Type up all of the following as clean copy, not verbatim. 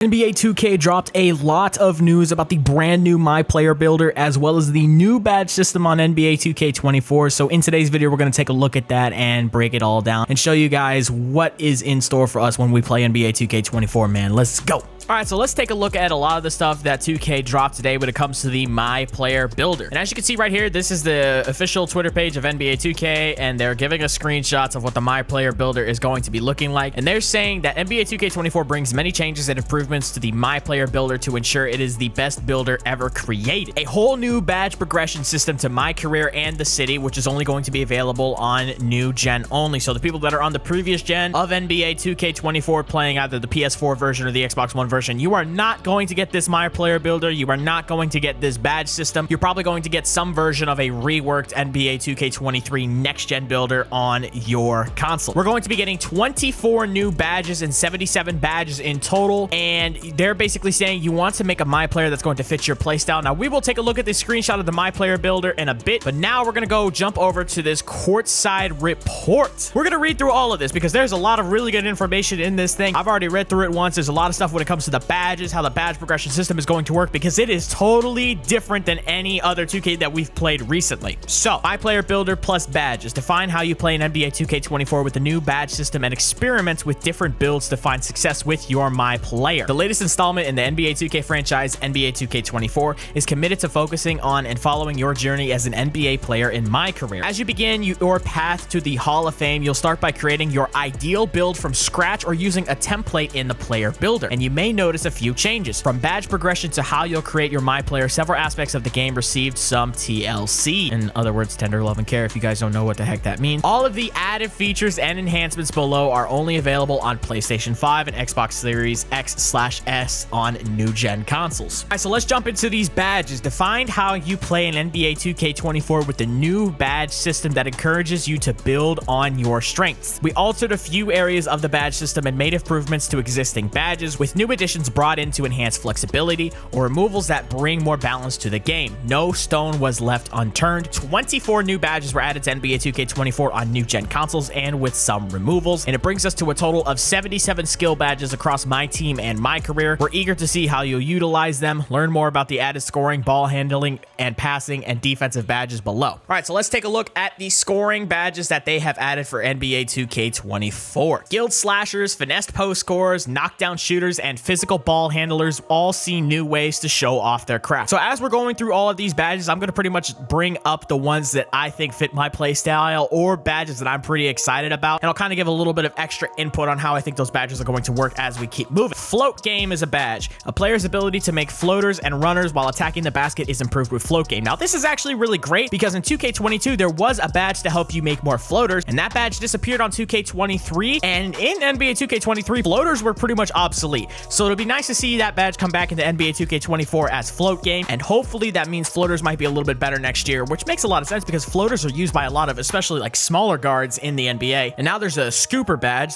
NBA 2K dropped a lot of news about the brand new MyPlayer builder as well as the new badge system on NBA 2K24. So in today's video, we're going to take a look at that and break it all down and show you guys what is in store for us when we play NBA 2K24, man. Let's go. All right, so let's take a look at a lot of the stuff that 2K dropped today when it comes to the MyPlayer builder. And as you can see right here, this is the official Twitter page of NBA 2K, and they're giving us screenshots of what the MyPlayer builder is going to be looking like. And they're saying that NBA 2K24 brings many changes and improvements to the MyPlayer builder to ensure it is the best builder ever created. A whole new badge progression system to My Career and the City, which is only going to be available on new gen only. So the people that are on the previous gen of NBA 2K24 playing either the PS4 version or the Xbox One version, you are not going to get this MyPlayer builder. You are not going to get this badge system. You're probably going to get some version of a reworked NBA 2K23 next-gen builder on your console. We're going to be getting 24 new badges and 77 badges in total, and they're basically saying you want to make a MyPlayer that's going to fit your playstyle. Now, we will take a look at this screenshot of the MyPlayer builder in a bit, but now we're going to go jump over to this courtside report. We're going to read through all of this because there's a lot of really good information in this thing. I've already read through it once. There's a lot of stuff when it comes to the badges, how the badge progression system is going to work, because it is totally different than any other 2K that we've played recently. So, MyPlayer builder plus badges. Define how you play in NBA 2K24 with the new badge system and experiments with different builds to find success with your MyPlayer. The latest installment in the NBA 2K franchise, NBA 2K24, is committed to focusing on and following your journey as an NBA player in My Career. As you begin your path to the Hall of Fame, you'll start by creating your ideal build from scratch or using a template in the player builder. And you may notice a few changes. From badge progression to how you'll create your MyPlayer, several aspects of the game received some TLC. In other words, tender love and care, if you guys don't know what the heck that means. All of the added features and enhancements below are only available on PlayStation 5 and Xbox Series X/S on new gen consoles. All right, so let's jump into these badges. Define how you play in NBA 2K24 with the new badge system that encourages you to build on your strengths. We altered a few areas of the badge system and made improvements to existing badges, with new additions brought in to enhance flexibility or removals that bring more balance to the game. No stone was left unturned. 24 new badges were added to NBA 2K24 on new gen consoles and with some removals, and it brings us to a total of 77 skill badges across My Team and My Career. We're eager to see how you'll utilize them. Learn more about the added scoring, ball handling, and passing and defensive badges below. All right, so let's take a look at the scoring badges that they have added for NBA 2K24. Guild slashers, finessed post scorers, knockdown shooters, and physical ball handlers all see new ways to show off their craft. So as we're going through all of these badges, I'm going to pretty much bring up the ones that I think fit my play style or badges that I'm pretty excited about, and I'll kind of give a little bit of extra input on how I think those badges are going to work as we keep moving. Float game is a badge. A player's ability to make floaters and runners while attacking the basket is improved with float game. Now, this is actually really great because in 2K22, there was a badge to help you make more floaters, and that badge disappeared on 2K23, and in NBA 2K23, floaters were pretty much obsolete. So it'll be nice to see that badge come back into NBA 2K24 as float game, and hopefully that means floaters might be a little bit better next year, which makes a lot of sense because floaters are used by a lot of, especially like smaller guards in the NBA. And now there's a scooper badge.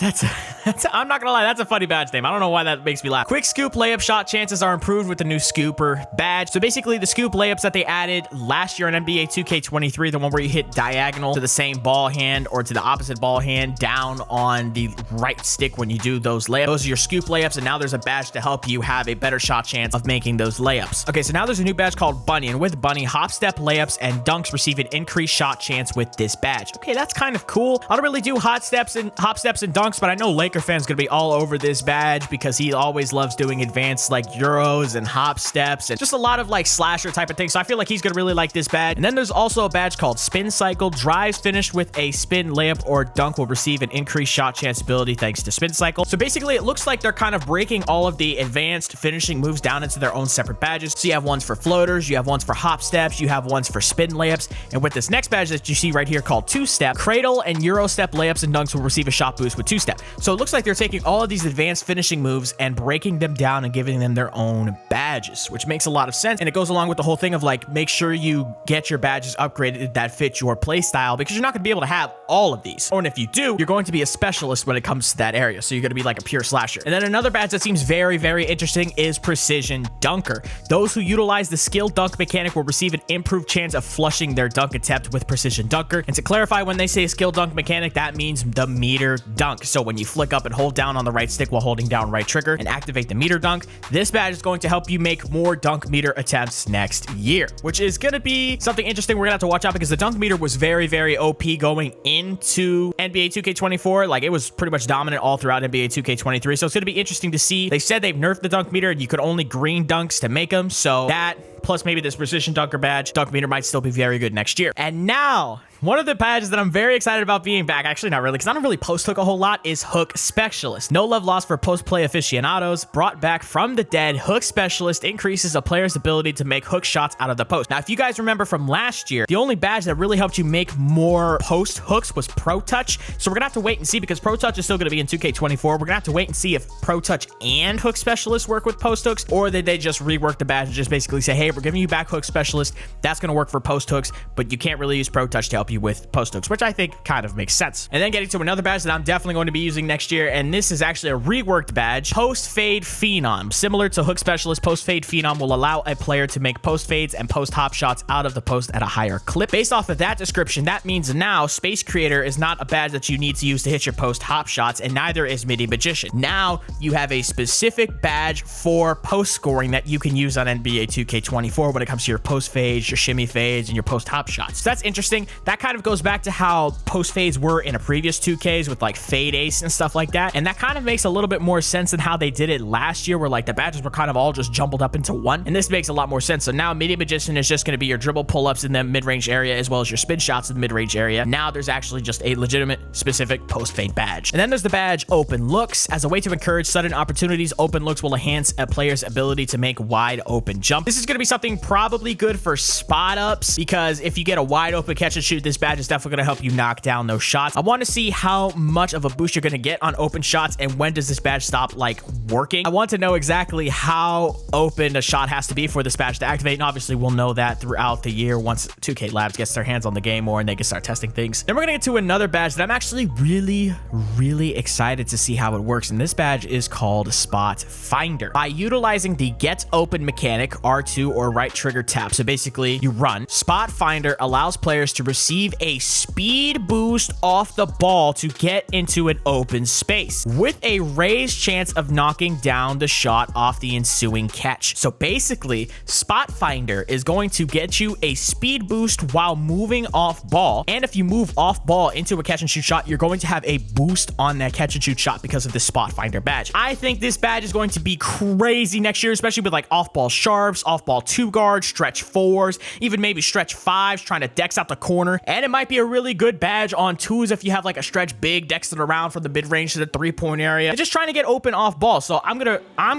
I'm not gonna lie, that's a funny badge name. I don't know why that makes me laugh. Quick scoop layup shot chances are improved with the new scooper badge. So basically the scoop layups that they added last year in NBA 2K23, the one where you hit diagonal to the same ball hand or to the opposite ball hand down on the right stick when you do those layups. Those are your scoop layups, and now there's a badge to help you have a better shot chance of making those layups. Okay, so now there's a new badge called Bunny, and with Bunny, hop step layups and dunks receive an increased shot chance with this badge. Okay, that's kind of cool. I don't really do hop steps and dunks, but I know Laker fans gonna be all over this badge because he always loves doing advanced like euros and hop steps and just a lot of like slasher type of things. So I feel like he's gonna really like this badge. And then there's also a badge called Spin Cycle. Drives finished with a spin layup or dunk will receive an increased shot chance ability thanks to Spin Cycle. So basically, it looks like they're kind of breaking all of the advanced finishing moves down into their own separate badges. So you have ones for floaters, you have ones for hop steps, you have ones for spin layups, and with this next badge that you see right here called Two Step, cradle and euro step layups and dunks will receive a shot boost with Two Step. So it looks like they're taking all of these advanced finishing moves and breaking them down and giving them their own badges, which makes a lot of sense. And it goes along with the whole thing of like, make sure you get your badges upgraded that fit your play style, because you're not gonna be able to have all of these. Or if you do, you're going to be a specialist when it comes to that area. So you're gonna be like a pure slasher. And then another badge that seems very, very interesting is Precision Dunker. Those who utilize the skill dunk mechanic will receive an improved chance of flushing their dunk attempt with Precision Dunker. And to clarify, when they say skill dunk mechanic, that means the meter dunk. So when you flick up and hold down on the right stick while holding down right trigger and activate the meter dunk. This badge is going to help you make more dunk meter attempts next year, which is going to be something interesting we're going to have to watch out, because the dunk meter was very, very OP going into NBA 2K24. Like, it was pretty much dominant all throughout NBA 2K23. So it's going to be interesting to see. They said they've nerfed the dunk meter and you could only green dunks to make them. So that, plus maybe this precision dunker badge, dunk meter might still be very good next year. And now, one of the badges that I'm very excited about being back, actually not really, because I don't really post hook a whole lot, is Hook Specialist. No love lost for post-play aficionados. Brought back from the dead, Hook Specialist increases a player's ability to make hook shots out of the post. Now, if you guys remember from last year, the only badge that really helped you make more post hooks was Pro Touch. So we're gonna have to wait and see, because Pro Touch is still gonna be in 2K24. We're gonna have to wait and see if Pro Touch and Hook Specialist work with post hooks, or did they just rework the badge and just basically say, hey, we're giving you back Hook Specialist. That's gonna work for post hooks, but you can't really use Pro Touch to help you with post hooks, which I think kind of makes sense. And then getting to another badge that I'm definitely going to be using next year, and this is actually a reworked badge, Post Fade Phenom. Similar to Hook Specialist, Post Fade Phenom will allow a player to make post fades and post hop shots out of the post at a higher clip. Based off of that description, that means now Space Creator is not a badge that you need to use to hit your post hop shots, and neither is Midi Magician. Now you have a specific badge for post scoring that you can use on NBA 2K24 when it comes to your post fades, your shimmy fades, and your post hop shots. So that's interesting. That kind of goes back to how post fades were in a previous 2Ks with like Fade Ace and stuff like that. And that kind of makes a little bit more sense than how they did it last year, where like the badges were kind of all just jumbled up into one. And this makes a lot more sense. So now Midi Magician is just going to be your dribble pull-ups in the mid-range area, as well as your spin shots in the mid-range area. Now there's actually just a legitimate specific post fade badge. And then there's the badge Open Looks. As a way to encourage sudden opportunities, Open Looks will enhance a player's ability to make wide open jump. This is going to be something probably good for spot ups, because if you get a wide open catch and shoot, this badge is definitely going to help you knock down those shots. I want to see how much of a boost you're going to get on open shots, and when does this badge stop like working. I want to know exactly how open a shot has to be for this badge to activate, and obviously we'll know that throughout the year once 2K Labs gets their hands on the game more and they can start testing things. Then we're going to get to another badge that I'm actually really excited to see how it works, and this badge is called Spot Finder. By utilizing the Get Open mechanic, R2 or right trigger tap, so basically you run, Spot Finder allows players to receive a speed boost off the ball to get into an open space, with a raised chance of knocking down the shot off the ensuing catch. So basically, Spot Finder is going to get you a speed boost while moving off ball, and if you move off ball into a catch and shoot shot, you're going to have a boost on that catch and shoot shot because of this Spot Finder badge. I think this badge is going to be crazy next year, especially with like off-ball sharps, off-ball 2 guards, stretch 4s, even maybe stretch 5s, trying to dex out the corner. And it might be a really good badge on 2s if you have like a stretch big, dex it around from the mid-range to the 3-point area, and just trying to get open off ball. So I'm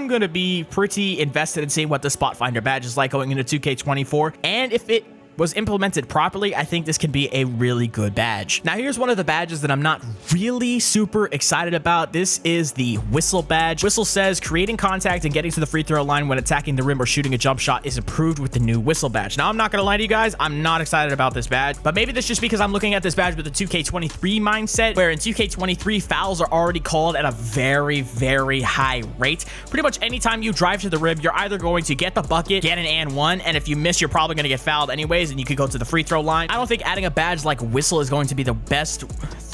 gonna be pretty invested in seeing what the Spot Finder badge is like going into 2K24, and if it was implemented properly, I think this can be a really good badge. Now, here's one of the badges that I'm not really super excited about. This is the Whistle badge. Whistle says creating contact and getting to the free throw line when attacking the rim or shooting a jump shot is improved with the new Whistle badge. Now, I'm not gonna lie to you guys, I'm not excited about this badge, but maybe that's just because I'm looking at this badge with the 2K23 mindset, where in 2K23 fouls are already called at a very high rate. Pretty much anytime you drive to the rim, you're either going to get the bucket, get an and one, and if you miss, you're probably gonna get fouled anyways, and you could go to the free throw line. I don't think adding a badge like Whistle is going to be the best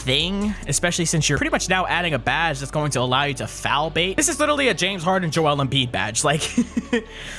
thing, especially since you're pretty much now adding a badge that's going to allow you to foul bait. This is literally a James Harden, Joel Embiid badge. Like,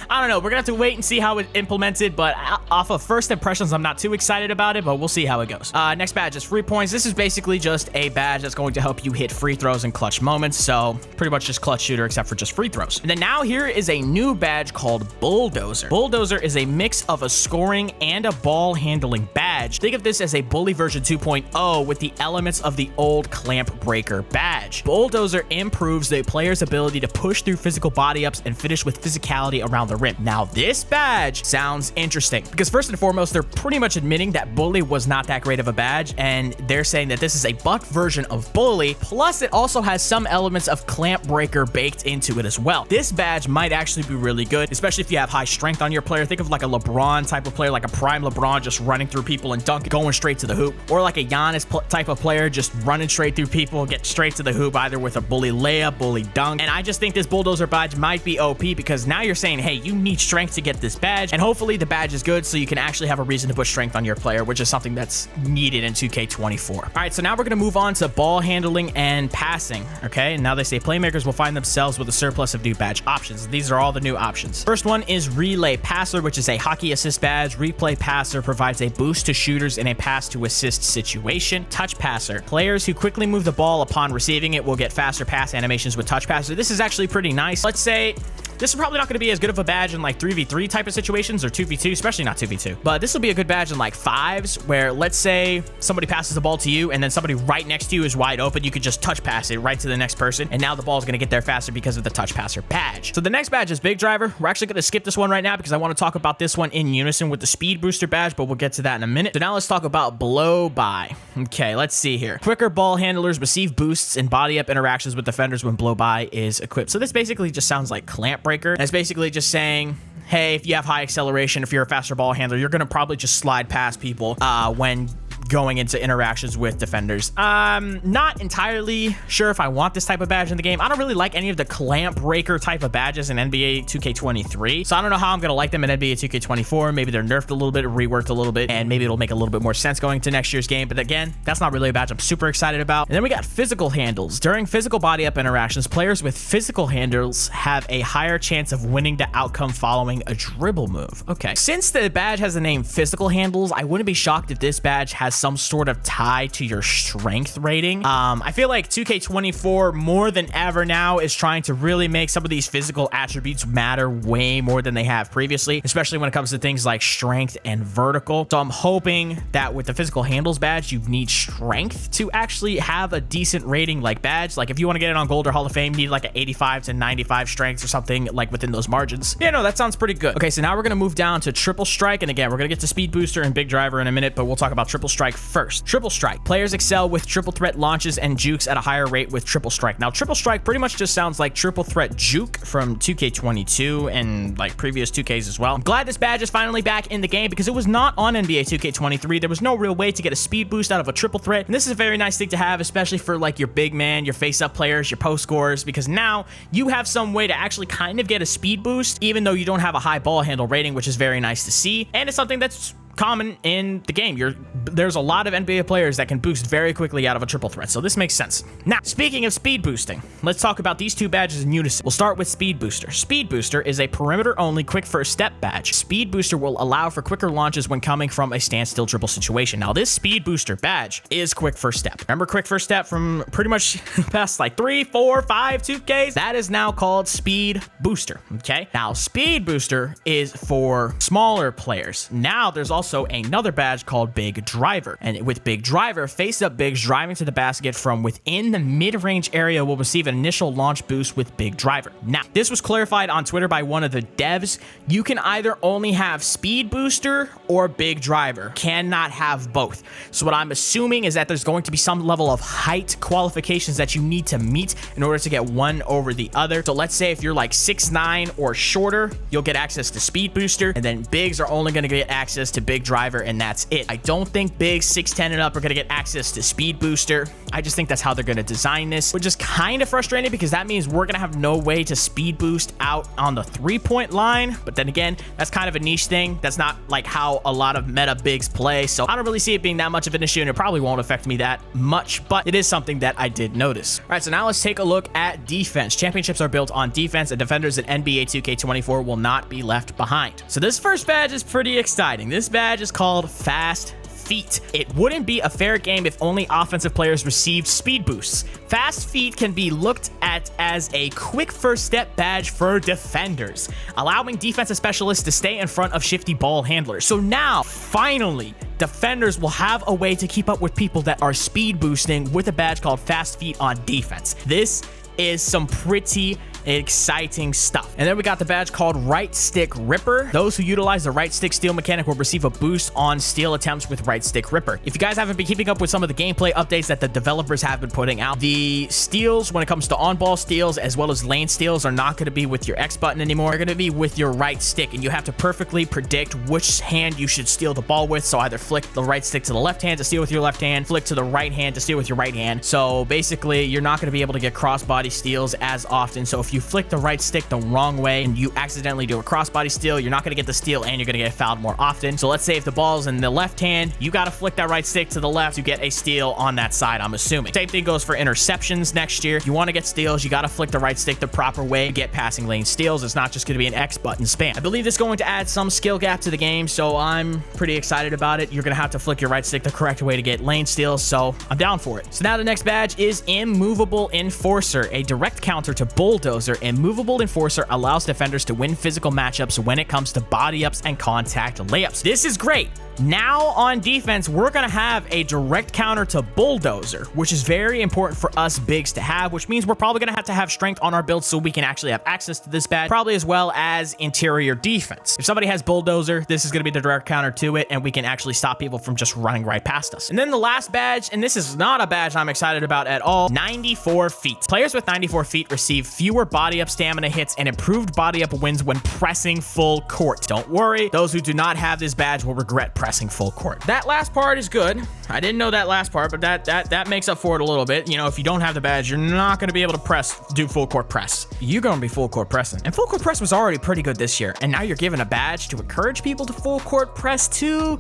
I don't know. We're gonna have to wait and see how it's implemented, but off of first impressions, I'm not too excited about it, but we'll see how it goes. Next badge is free points. This is basically just a badge that's going to help you hit free throws in clutch moments, so pretty much just clutch shooter except for just free throws. And then now here is a new badge called Bulldozer. Bulldozer is a mix of a scoring and a ball handling badge. Think of this as a Bully version 2.0 with the elements of the old Clamp Breaker badge. Bulldozer improves the player's ability to push through physical body ups and finish with physicality around the rim. Now, this badge sounds interesting because first and foremost, they're pretty much admitting that Bully was not that great of a badge, and they're saying that this is a buck version of Bully, plus it also has some elements of Clamp Breaker baked into it as well. This badge might actually be really good, especially if you have high strength on your player. Think of like a LeBron type of player, like a prime LeBron just running through people and dunking, going straight to the hoop, or like a Giannis type of player player just running straight through people, get straight to the hoop either with a bully layup, bully dunk. And I just think this bulldozer badge might be OP because now you're saying, hey, you need strength to get this badge, and hopefully the badge is good so you can actually have a reason to put strength on your player, which is something that's needed in 2K24. All right, so now we're gonna move on to ball handling and passing. Okay, and now they say playmakers will find themselves with a surplus of new badge options. These are all the new options. First one is relay passer, which is a hockey assist badge. Replay passer provides a boost to shooters in a pass to assist situation. Touch passer, players who quickly move the ball upon receiving it will get faster pass animations with touch passer. This is actually pretty nice. Let's say this is probably not going to be as good of a badge in like 3v3 type of situations or 2v2, especially not 2v2. But this will be a good badge in like 5s where let's say somebody passes the ball to you and then somebody right next to you is wide open. You could just touch pass it right to the next person. And now the ball is going to get there faster because of the touch passer badge. So the next badge is Big Driver. We're actually going to skip this one right now because I want to talk about this one in unison with the Speed Booster badge, but we'll get to that in a minute. So now let's talk about Blow By. Okay, let's see here. Quicker ball handlers receive boosts and body up interactions with defenders when Blow By is equipped. So this basically just sounds like Clamp Breaker. That's basically just saying, hey, if you have high acceleration, if you're a faster ball handler, you're going to probably just slide past people when going into interactions with defenders. Not entirely sure if I want this type of badge in the game. I don't really like any of the clamp breaker type of badges in NBA 2K23, so I don't know how I'm gonna like them in NBA 2K24. Maybe they're nerfed a little bit, reworked a little bit, and maybe it'll make a little bit more sense going to next year's game. But again, that's not really a badge I'm super excited about. And then we got physical handles. During physical body up interactions, players with physical handles have a higher chance of winning the outcome following a dribble move. Okay, since the badge has the name physical handles, I wouldn't be shocked if this badge has some sort of tie to your strength rating. I feel like 2K24 more than ever now is trying to really make some of these physical attributes matter way more than they have previously, especially when it comes to things like strength and vertical. So I'm hoping that with the physical handles badge, you need strength to actually have a decent rating like badge. Like if you want to get it on Gold or Hall of Fame, you need like an 85 to 95 strength or something like within those margins. Yeah, no, that sounds pretty good. Okay, so now we're going to move down to Triple Strike. And again, we're going to get to Speed Booster and Big Driver in a minute, but we'll talk about Triple Strike first. Triple Strike. Players excel with triple threat launches and jukes at a higher rate with Triple Strike. Now, Triple Strike pretty much just sounds like triple threat juke from 2K22 and like previous 2Ks as well. I'm glad this badge is finally back in the game because it was not on NBA 2K23. There was no real way to get a speed boost out of a triple threat. And this is a very nice thing to have, especially for like your big man, your face-up players, your post scorers, because now you have some way to actually kind of get a speed boost, even though you don't have a high ball handle rating, which is very nice to see. And it's something that's common in the game. There's a lot of NBA players that can boost very quickly out of a triple threat, so this makes sense. Now, speaking of speed boosting, let's talk about these two badges in unison. We'll start with Speed Booster. Speed Booster is a perimeter-only quick first step badge. Speed Booster will allow for quicker launches when coming from a standstill dribble situation. Now, this Speed Booster badge is quick first step. Remember quick first step from pretty much past like 3, 4, 5, 2Ks? That is now called Speed Booster, okay? Now, Speed Booster is for smaller players. Now, there's also another badge called Big Driver. And with Big Driver, face-up bigs driving to the basket from within the mid-range area will receive an initial launch boost with Big Driver. Now, this was clarified on Twitter by one of the devs. You can either only have Speed Booster or Big Driver. Cannot have both. So what I'm assuming is that there's going to be some level of height qualifications that you need to meet in order to get one over the other. So let's say if you're like 6'9" or shorter, you'll get access to Speed Booster, and then bigs are only going to get access to Big Driver, and that's it. I don't think bigs 6'10" and up are going to get access to Speed Booster. I just think that's how they're going to design this, which is kind of frustrating because that means we're going to have no way to speed boost out on the three-point line. But then again, that's kind of a niche thing. That's not like how a lot of meta bigs play, so I don't really see it being that much of an issue, and it probably won't affect me that much, but it is something that I did notice. All right, so now let's take a look at defense. Championships are built on defense, and defenders in NBA 2K24 will not be left behind. So this first badge is pretty exciting. This badge is called Fast Feet. It wouldn't be a fair game if only offensive players received speed boosts. Fast Feet can be looked at as a quick first step badge for defenders, allowing defensive specialists to stay in front of shifty ball handlers. So now, finally, defenders will have a way to keep up with people that are speed boosting with a badge called Fast Feet on defense. This is some pretty Exciting stuff. And then we got the badge called Right Stick Ripper. Those who utilize the right stick steal mechanic will receive a boost on steal attempts with Right Stick Ripper. If you guys haven't been keeping up with some of the gameplay updates that the developers have been putting out, the steals when it comes to on-ball steals as well as lane steals are not going to be with your X button anymore. They're going to be with your right stick, and you have to perfectly predict which hand you should steal the ball with. So either flick the right stick to the left hand to steal with your left hand, flick to the right hand to steal with your right hand. So basically, you're not going to be able to get crossbody steals as often. So if you flick the right stick the wrong way and you accidentally do a crossbody steal, you're not going to get the steal and you're going to get fouled more often. So let's say if the ball's in the left hand, you got to flick that right stick to the left to get a steal on that side, I'm assuming. Same thing goes for interceptions next year. If you want to get steals, you got to flick the right stick the proper way to get passing lane steals. It's not just going to be an X button spam. I believe this is going to add some skill gap to the game, so I'm pretty excited about it. You're going to have to flick your right stick the correct way to get lane steals, so I'm down for it. So now the next badge is Immovable Enforcer, a direct counter to Bulldozer. Immovable Enforcer allows defenders to win physical matchups when it comes to body ups and contact layups. This is great. Now on defense, we're going to have a direct counter to Bulldozer, which is very important for us bigs to have, which means we're probably going to have strength on our build so we can actually have access to this badge, probably as well as interior defense. If somebody has Bulldozer, this is going to be the direct counter to it, and we can actually stop people from just running right past us. And then the last badge, and this is not a badge I'm excited about at all, 94 feet. Players with 94 feet receive fewer body up stamina hits and improved body up wins when pressing full court. Don't worry, those who do not have this badge will regret pressing full court. That last part is good. I didn't know that last part, but that makes up for it a little bit. You know, if you don't have the badge, you're not going to be able to do full court press. You're going to be full court pressing. And full court press was already pretty good this year. And now you're given a badge to encourage people to full court press too.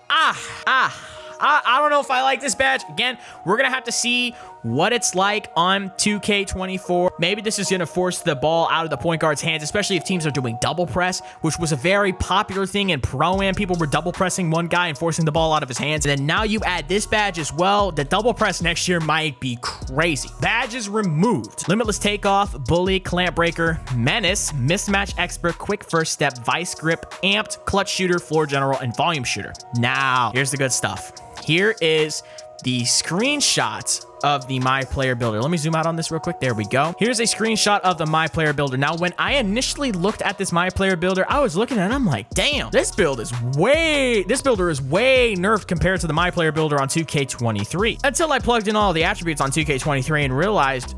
I don't know if I like this badge. Again, we're going to have to see what it's like on 2K24. Maybe this is going to force the ball out of the point guard's hands, especially if teams are doing double press, which was a very popular thing in Pro-Am. People were double pressing one guy and forcing the ball out of his hands. And then now you add this badge as well. The double press next year might be crazy. Badges removed: Limitless Takeoff, Bully, Clamp Breaker, Menace, Mismatch Expert, Quick First Step, Vice Grip, Amped, Clutch Shooter, Floor General, and Volume Shooter. Now, here's the good stuff. Here is the screenshot of the MyPlayer builder. Let me zoom out on this real quick. There we go. Here's a screenshot of the MyPlayer builder. Now, when I initially looked at this MyPlayer builder, I was looking at it, I'm like, damn, this builder is way nerfed compared to the MyPlayer builder on 2K23. Until I plugged in all the attributes on 2K23 and realized,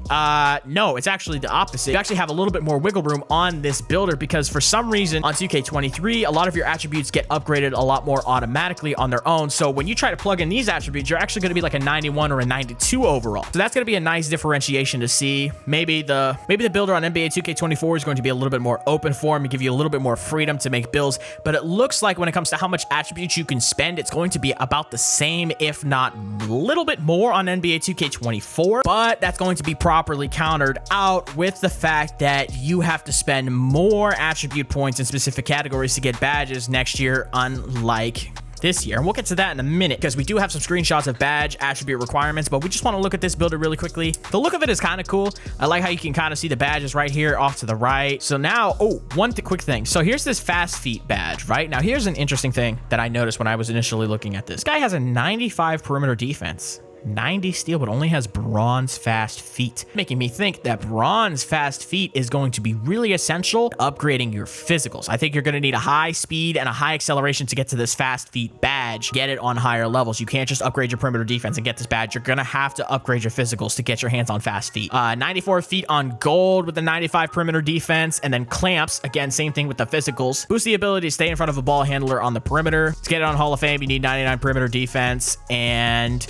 no, it's actually the opposite. You actually have a little bit more wiggle room on this builder because for some reason on 2K23, a lot of your attributes get upgraded a lot more automatically on their own. So when you try to plug in these attributes, you're actually going to be like a 91 or a 92 overall. So that's going to be a nice differentiation to see. Maybe the builder on NBA 2K24 is going to be a little bit more open form and give you a little bit more freedom to make builds, but it looks like when it comes to how much attributes you can spend, it's going to be about the same, if not a little bit more on NBA 2K24, but that's going to be properly countered out with the fact that you have to spend more attribute points in specific categories to get badges next year, unlike this year. And we'll get to that in a minute because we do have some screenshots of badge attribute requirements, but we just want to look at this builder really quickly. The look of it is kind of cool. I like how you can kind of see the badges right here off to the right. So now, one quick thing. So here's this fast feet badge, right? Now here's an interesting thing that I noticed when I was initially looking at this. This guy has a 95 perimeter defense. 90 steal, but only has bronze fast feet, making me think that bronze fast feet is going to be really essential upgrading your physicals. I think you're going to need a high speed and a high acceleration to get to this fast feet badge. Get it on higher levels. You can't just upgrade your perimeter defense and get this badge. You're going to have to upgrade your physicals to get your hands on fast feet. 94 feet on gold with the 95 perimeter defense, and then clamps. Again, same thing with the physicals. Boost the ability to stay in front of a ball handler on the perimeter. To get it on Hall of Fame, you need 99 perimeter defense and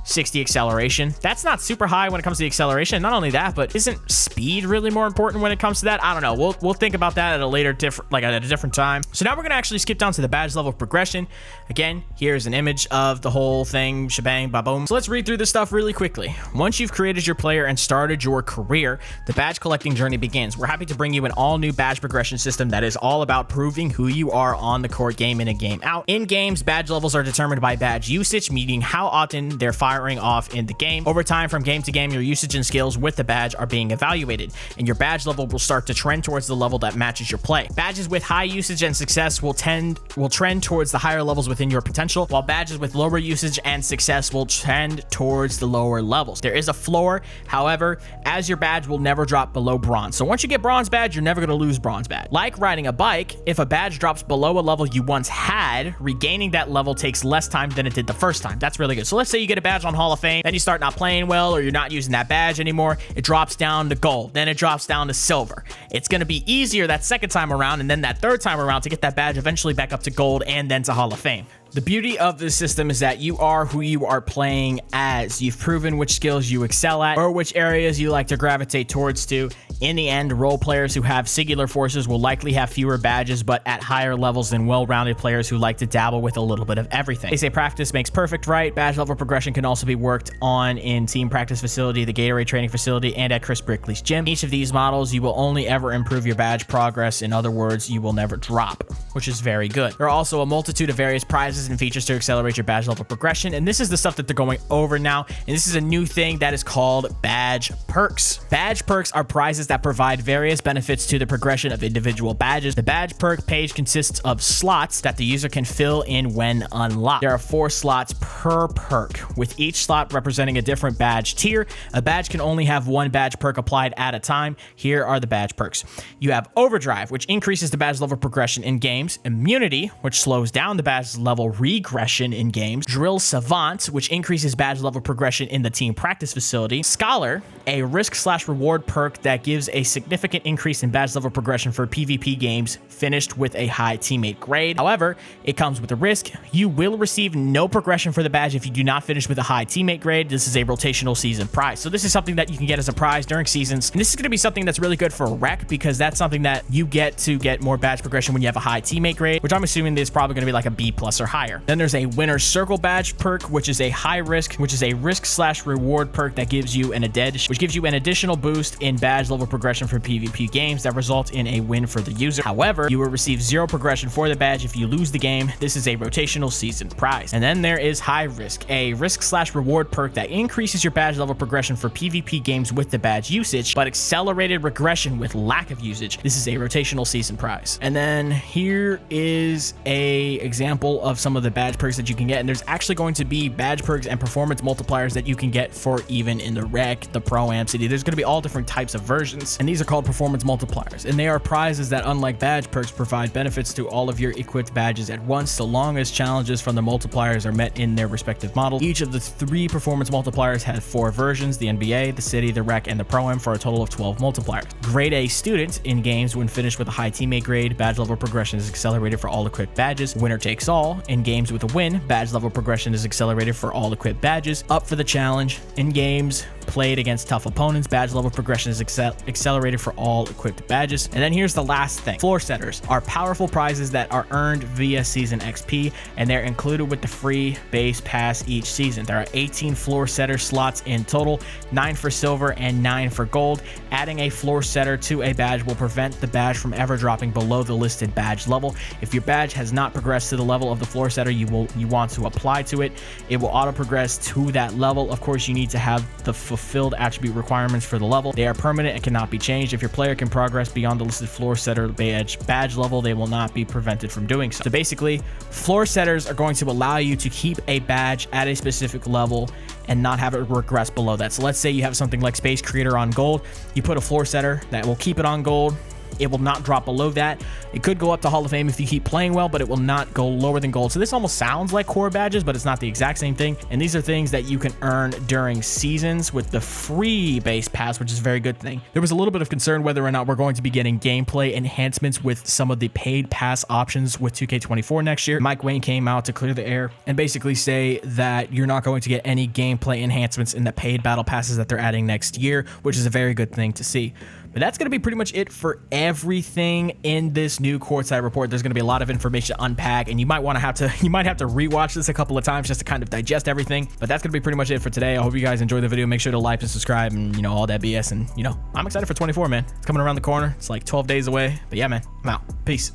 60 acceleration. That's not super high when it comes to the acceleration. Not only that, but isn't speed really more important when it comes to that? I don't know. We'll think about that at a later at a different time. So now we're gonna actually skip down to the badge level progression. Again, here's an image of the whole thing, shebang, ba-boom. So let's read through this stuff really quickly. Once you've created your player and started your career, the badge collecting journey begins. We're happy to bring you an all-new badge progression system that is all about proving who you are on the court, game in and game out. In games, badge levels are determined by badge usage, meaning how often they're fired firing off in the game. Over time, from game to game, your usage and skills with the badge are being evaluated, and your badge level will start to trend towards the level that matches your play. Badges with high usage and success will trend towards the higher levels within your potential, while badges with lower usage and success will trend towards the lower levels. There is a floor, however, as your badge will never drop below bronze. So once you get bronze badge, you're never going to lose bronze badge. Like riding a bike, if a badge drops below a level you once had, regaining that level takes less time than it did the first time. That's really good. So let's say you get a badge on Hall of Fame, then you start not playing well, or you're not using that badge anymore. It drops down to gold, then it drops down to silver. It's going to be easier that second time around, and then that third time around to get that badge eventually back up to gold and then to Hall of Fame. The beauty of this system is that you are who you are playing as. You've proven which skills you excel at or which areas you like to gravitate towards to. In the end, role players who have singular forces will likely have fewer badges, but at higher levels than well-rounded players who like to dabble with a little bit of everything. They say practice makes perfect, right? Badge level progression can also be worked on in Team Practice Facility, the Gatorade Training Facility, and at Chris Brickley's gym. Each of these models, you will only ever improve your badge progress. In other words, you will never drop, which is very good. There are also a multitude of various prizes and features to accelerate your badge level progression, and this is the stuff that they're going over now, and this is a new thing that is called badge perks. Badge perks are prizes that provide various benefits to the progression of individual badges. The badge perk page consists of slots that the user can fill in when unlocked. There are 4 slots per perk, with each slot representing a different badge tier. A badge can only have 1 badge perk applied at a time. Here are the badge perks. You have Overdrive, which increases the badge level progression in games. Immunity, which slows down the badge level regression in games. Drill Savant, which increases badge level progression in the Team Practice Facility. Scholar, a risk/reward perk that gives a significant increase in badge level progression for PvP games finished with a high teammate grade. However, it comes with a risk. You will receive no progression for the badge if you do not finish with a high teammate grade. This is a rotational season prize. So this is something that you can get as a prize during seasons. And this is going to be something that's really good for a rec, because that's something that you get to get more badge progression when you have a high teammate grade, which I'm assuming is probably going to be like a B+ or higher. Then there's a Winner's Circle badge perk, which is a high risk, which is a risk/reward perk that gives you an additional boost in badge level progression for PvP games that result in a win for the user. However, you will receive 0 progression for the badge if you lose the game. This is a rotational season prize. And then there is High Risk, a risk/reward perk that increases your badge level progression for PvP games with the badge usage, but accelerated regression with lack of usage. This is a rotational season prize. And then here is a example of some of the badge perks that you can get, and there's actually going to be badge perks and performance multipliers that you can get for even in the rec, the Pro-Am City. There's going to be all different types of versions, and these are called performance multipliers, and they are prizes that, unlike badge perks, provide benefits to all of your equipped badges at once, so long as challenges from the multipliers are met in their respective models. Each of the 3 performance multipliers had 4 versions: the NBA, the City, the Rec, and the Pro-Am, for a total of 12 multipliers. Grade A student in games when finished with a high teammate grade, badge level progression is accelerated for all equipped badges. Winner takes all in games with a win, badge level progression is accelerated for all equipped badges. Up for the challenge in games played against tough opponents, badge level progression is accelerated for all equipped badges. And then here's the last thing. Floor setters are powerful prizes that are earned via season XP, and they're included with the free base pass each season. There are 18 floor setter slots in total, 9 for silver and 9 for gold. Adding a floor setter to a badge will prevent the badge from ever dropping below the listed badge level. If your badge has not progressed to the level of the floor setter you want to apply to it, it will auto progress to that level. Of course, you need to have the fulfilled attribute requirements for the level. They are permanent and cannot be changed. If your player can progress beyond the listed floor setter badge level, they will not be prevented from doing so. So basically, floor setters are going to allow you to keep a badge at a specific level and not have it regress below that. So let's say you have something like Space Creator on gold. You put a floor setter that will keep it on gold. It will not drop below that. It could go up to Hall of Fame if you keep playing well, but it will not go lower than gold. So this almost sounds like core badges, but it's not the exact same thing. And these are things that you can earn during seasons with the free base pass, which is a very good thing. There was a little bit of concern whether or not we're going to be getting gameplay enhancements with some of the paid pass options with 2K24 next year. Mike Wayne came out to clear the air and basically say that you're not going to get any gameplay enhancements in the paid battle passes that they're adding next year, which is a very good thing to see. But that's going to be pretty much it for everything in this new courtside report. There's going to be a lot of information to unpack, and you might have to rewatch this a couple of times just to kind of digest everything. But that's going to be pretty much it for today. I hope you guys enjoyed the video. Make sure to like and subscribe and, all that BS. And, I'm excited for 24, man. It's coming around the corner. It's like 12 days away. But yeah, man, I'm out. Peace.